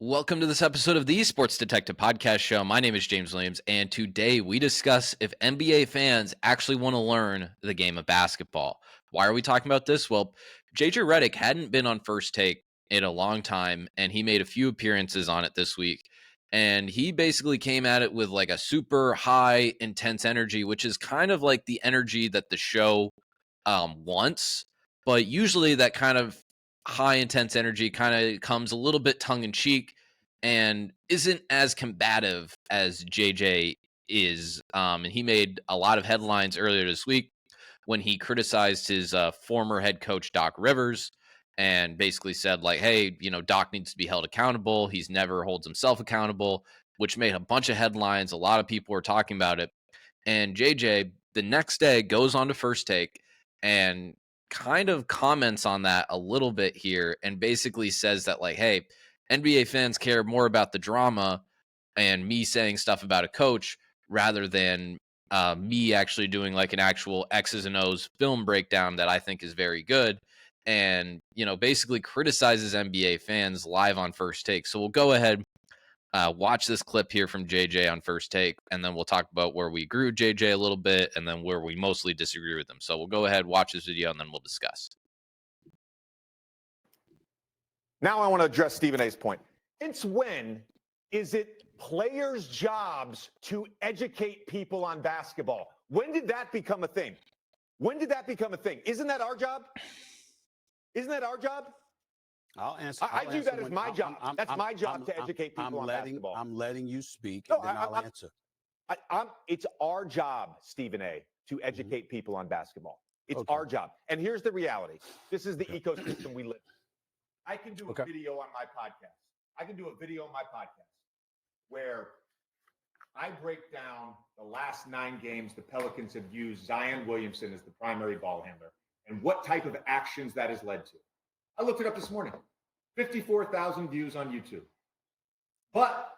Welcome to this episode of the Sports Detective Podcast Show. My name is James Williams, and today we discuss if NBA fans actually want to learn the game of basketball. Why are we talking about this? Well, JJ Redick hadn't been on First Take in a long time, and he made a few appearances on it this week. And he basically came at it with like a super high, intense energy, which is kind of like the energy that the show wants. But usually that kind of high intense energy kind of comes a little bit tongue in cheek and isn't as combative as JJ is. And he made a lot of headlines earlier this week when he criticized his former head coach, Doc Rivers, and basically said, like, hey, Doc needs to be held accountable. He's never holds himself accountable, which made a bunch of headlines. A lot of people were talking about it. And JJ, the next day, goes on to First Take and kind of comments on that a little bit here and basically says that, like, hey, NBA fans care more about the drama and me saying stuff about a coach rather than me actually doing like an actual X's and O's film breakdown that I think is very good. And, basically criticizes NBA fans live on First Take. So we'll go ahead, watch this clip here from JJ on First Take, and then we'll talk about where we agree with JJ a little bit and then where we mostly disagree with him. So we'll go ahead, watch this video, and then we'll discuss. Now I want to address Stephen A's point. Since when is it players' jobs to educate people on basketball? When did that become a thing? When did that become a thing? Isn't that our job? Isn't that our job? I'll answer. I do that as my job. That's my job to educate people on basketball. I'm letting you speak, No, and then I'll answer. It's our job, Stephen A., to educate people on basketball. It's Okay. our job. And here's the reality. This is the ecosystem we live in. I can do a video on my podcast. I can do a video on my podcast where I break down the last 9 games the Pelicans have used Zion Williamson as the primary ball handler and what type of actions that has led to. I looked it up this morning. 54,000 views on YouTube. But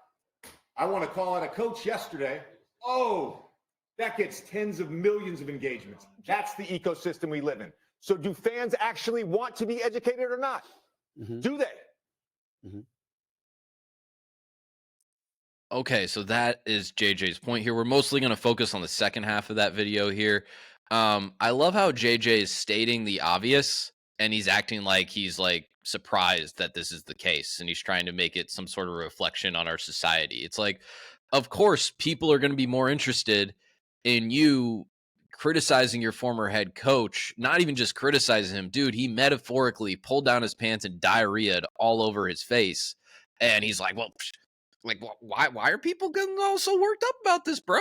I want to call out a coach yesterday. Oh, that gets tens of millions of engagements. That's the ecosystem we live in. So do fans actually want to be educated or not? Mm-hmm. Do they? Mm-hmm. Okay, so that is JJ's point here. We're mostly going to focus on the second half of that video here. I love how JJ is stating the obvious, and he's acting like he's like surprised that this is the case, and he's trying to make it some sort of reflection on our society. It's like, of course, people are going to be more interested in you criticizing your former head coach, not even just criticizing him. Dude, he metaphorically pulled down his pants and diarrheaed all over his face. And he's like, well, like, why are people getting all so worked up about this, bro?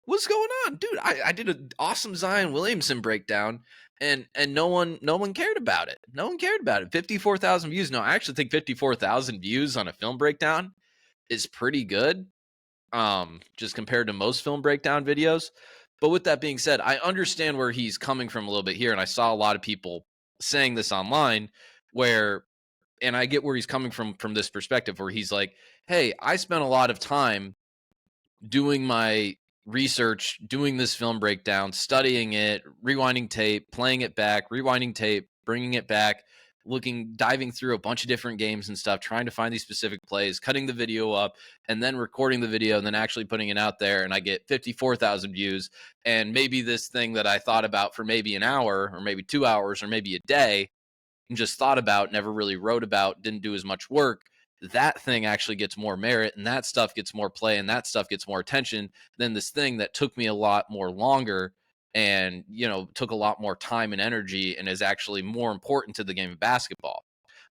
What's going on? Dude, I did an awesome Zion Williamson breakdown and no one cared about it. No one cared about it. 54,000 views. No, I actually think 54,000 views on a film breakdown is pretty good. Just compared to most film breakdown videos. But with that being said, I understand where he's coming from a little bit here. And I saw a lot of people saying this online and I get where he's coming from this perspective where he's like, hey, I spent a lot of time doing my research, doing this film breakdown, studying it, rewinding tape, playing it back, rewinding tape, bringing it back, diving through a bunch of different games and stuff, trying to find these specific plays, cutting the video up, and then recording the video and then actually putting it out there. And I get 54,000 views. And maybe this thing that I thought about for maybe an hour or maybe 2 hours or maybe a day and just thought about, never really wrote about, didn't do as much work, that thing actually gets more merit and that stuff gets more play and that stuff gets more attention than this thing that took me a lot more longer and, took a lot more time and energy and is actually more important to the game of basketball.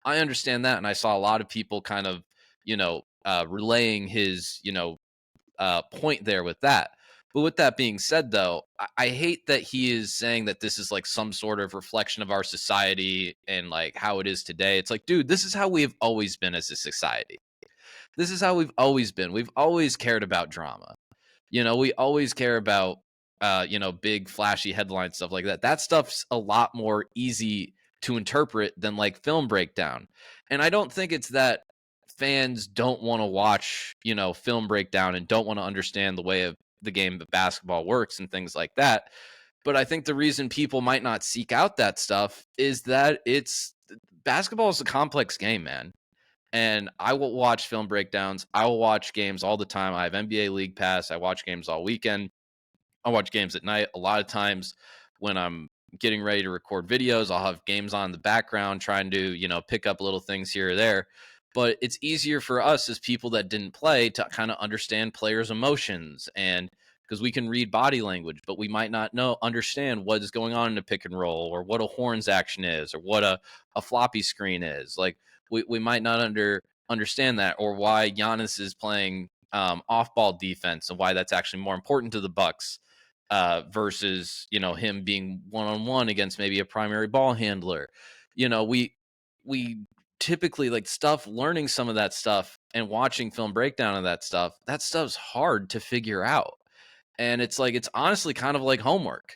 I understand that. And I saw a lot of people kind of, relaying his, point there with that. But with that being said, though, I hate that he is saying that this is like some sort of reflection of our society and like how it is today. It's like, dude, this is how we have always been as a society. This is how we've always been. We've always cared about drama. We always care about, big flashy headline stuff like that. That stuff's a lot more easy to interpret than like film breakdown. And I don't think it's that fans don't want to watch, film breakdown and don't want to understand the way of the game of basketball works and things like that. But I think the reason people might not seek out that stuff is that basketball is a complex game, man. and I will watch film breakdowns. I will watch games all the time. I have NBA League Pass. I watch games all weekend. I watch games at night. A lot of times when I'm getting ready to record videos, I'll have games on in the background trying to, pick up little things here or there. But it's easier for us as people that didn't play to kind of understand players' emotions, and because we can read body language, but we might not understand what is going on in a pick and roll, or what a horns action is, or what a floppy screen is. Like we might not understand that, or why Giannis is playing off ball defense, and why that's actually more important to the Bucks versus him being one-on-one against maybe a primary ball handler. We typically like stuff, learning some of that stuff and watching film breakdown of that stuff's hard to figure out, and it's like it's honestly kind of like homework.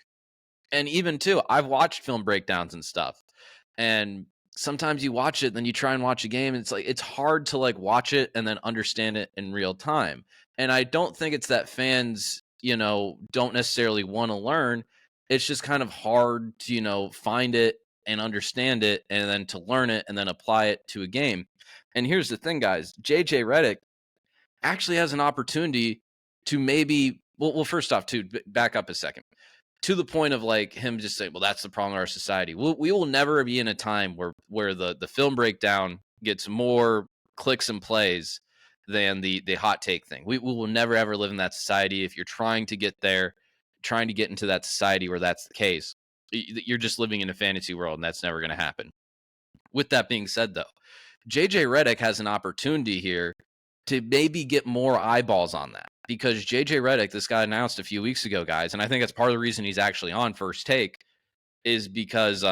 And even too, I've watched film breakdowns and stuff, and sometimes you watch it, then you try and watch a game, and it's like it's hard to like watch it and then understand it in real time. And I don't think it's that fans, don't necessarily want to learn. It's just kind of hard to, find it and understand it, and then to learn it and then apply it to a game. And here's the thing, guys. JJ Redick actually has an opportunity to maybe, well, first off, to back up a second, to the point of like him just saying, well, that's the problem in our society. We will never be in a time where the film breakdown gets more clicks and plays than the hot take thing. We will never ever live in that society. If you're trying to get there, trying to get into that society where that's the case, you're just living in a fantasy world, and that's never going to happen. With that being said, though, JJ Redick has an opportunity here to maybe get more eyeballs on that, because JJ Redick, this got announced a few weeks ago, guys, and I think that's part of the reason he's actually on First Take, is because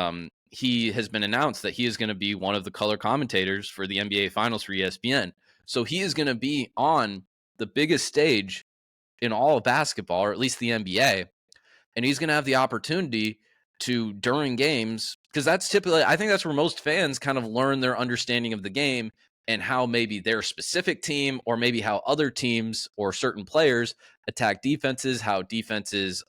he has been announced that he is going to be one of the color commentators for the NBA Finals for ESPN. So he is going to be on the biggest stage in all of basketball, or at least the NBA, and he's going to have the opportunity to, during games, because that's typically, I think that's where most fans kind of learn their understanding of the game, and how maybe their specific team, or maybe how other teams or certain players attack defenses, how defenses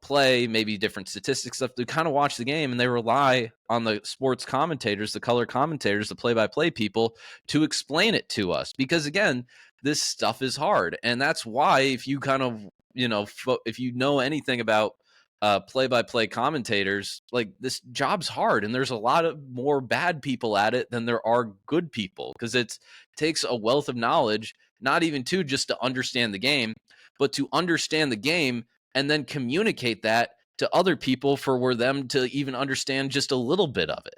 play, maybe different statistics stuff. They kind of watch the game, and they rely on the sports commentators, the color commentators, the play-by-play people to explain it to us, because again, this stuff is hard. And that's why, if you kind of if you know anything about play-by-play commentators, like, this job's hard, and there's a lot of more bad people at it than there are good people, because it takes a wealth of knowledge, not even just to understand the game, but to understand the game and then communicate that to other people for them to even understand just a little bit of it.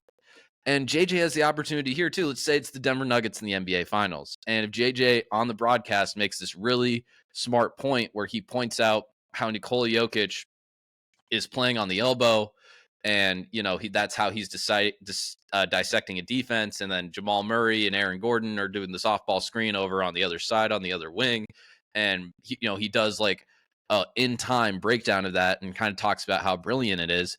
And JJ has the opportunity here too. Let's say it's the Denver Nuggets in the NBA Finals, and if JJ on the broadcast makes this really smart point where he points out how Nikola Jokic is playing on the elbow, and that's how he's dissecting a defense, and then Jamal Murray and Aaron Gordon are doing the softball screen over on the other side, on the other wing, and he does like in time breakdown of that, and kind of talks about how brilliant it is.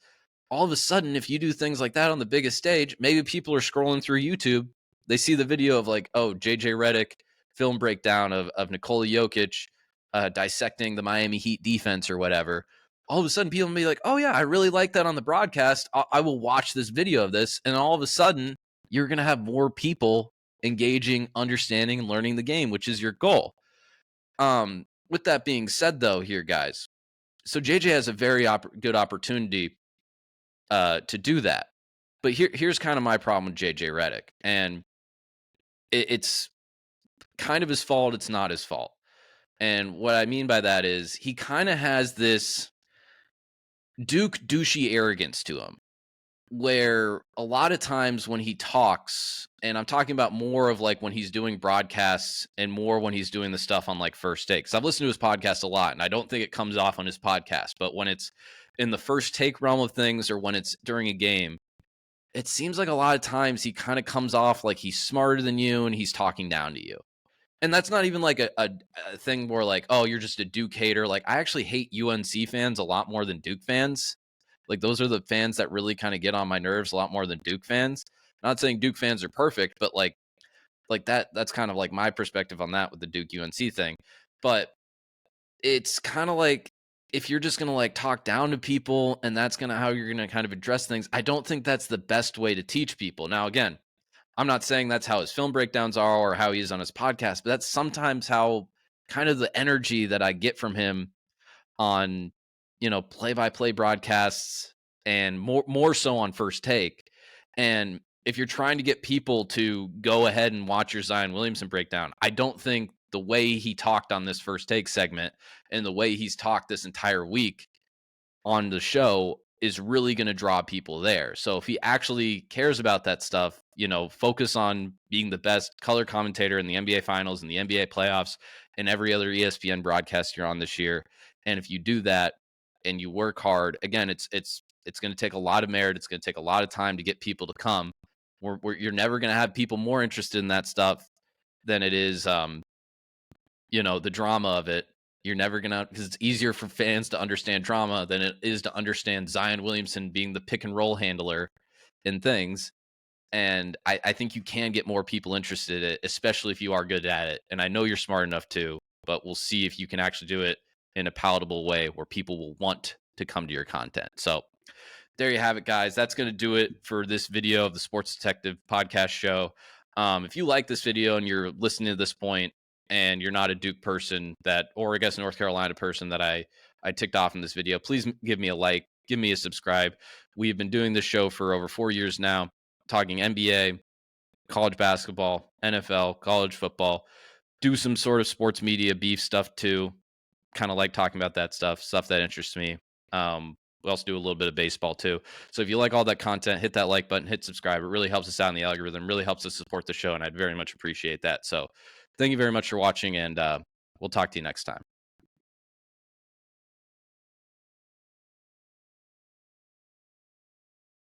All of a sudden, if you do things like that on the biggest stage, maybe people are scrolling through YouTube, they see the video of like, oh, JJ Redick film breakdown of Nikola Jokic dissecting the Miami Heat defense or whatever. All of a sudden, people will be like, oh yeah, I really like that on the broadcast. I will watch this video of this. And all of a sudden, you're going to have more people engaging, understanding, and learning the game, which is your goal. With that being said, though, here, guys, so JJ has a very good opportunity to do that. But here's kind of my problem with JJ Redick, and it's kind of his fault. It's not his fault. And what I mean by that is he kind of has this Duke douchey arrogance to him, where a lot of times when he talks, and I'm talking about more of like when he's doing broadcasts and more when he's doing the stuff on like First Take, because I've listened to his podcast a lot, and I don't think it comes off on his podcast, but when it's in the First Take realm of things, or when it's during a game, it seems like a lot of times he kind of comes off like he's smarter than you and he's talking down to you. And that's not even like a thing where like, oh, you're just a Duke hater. Like, I actually hate UNC fans a lot more than Duke fans. Like, those are the fans that really kind of get on my nerves a lot more than Duke fans. Not saying Duke fans are perfect, but like that's kind of like my perspective on that with the Duke UNC thing. But it's kind of like, if you're just going to like talk down to people and that's going to how you're going to kind of address things, I don't think that's the best way to teach people. Now, again, I'm not saying that's how his film breakdowns are or how he is on his podcast, but that's sometimes how kind of the energy that I get from him on, play-by-play broadcasts and more so on First Take. And if you're trying to get people to go ahead and watch your Zion Williamson breakdown, I don't think the way he talked on this First Take segment and the way he's talked this entire week on the show is really going to draw people there. So if he actually cares about that stuff, focus on being the best color commentator in the NBA finals and the NBA playoffs and every other ESPN broadcast you're on this year. And if you do that and you work hard, again, it's going to take a lot of merit. It's going to take a lot of time to get people to come. You're never going to have people more interested in that stuff than it is, the drama of it. You're never going to, because it's easier for fans to understand drama than it is to understand Zion Williamson being the pick and roll handler in things. And I think you can get more people interested in it, especially if you are good at it. And I know you're smart enough to, but we'll see if you can actually do it in a palatable way where people will want to come to your content. So there you have it, guys. That's going to do it for this video of the Sports Detective podcast show. If you like this video and you're listening to this point and you're not a Duke person or I guess North Carolina person that I ticked off in this video, please give me a like, give me a subscribe. We've been doing this show for over 4 years now, talking NBA, college basketball, NFL, college football, do some sort of sports media beef stuff too. Kind of like talking about that stuff that interests me. We also do a little bit of baseball too. So if you like all that content, hit that like button, hit subscribe. It really helps us out in the algorithm, really helps us support the show, and I'd very much appreciate that. So thank you very much for watching, and we'll talk to you next time.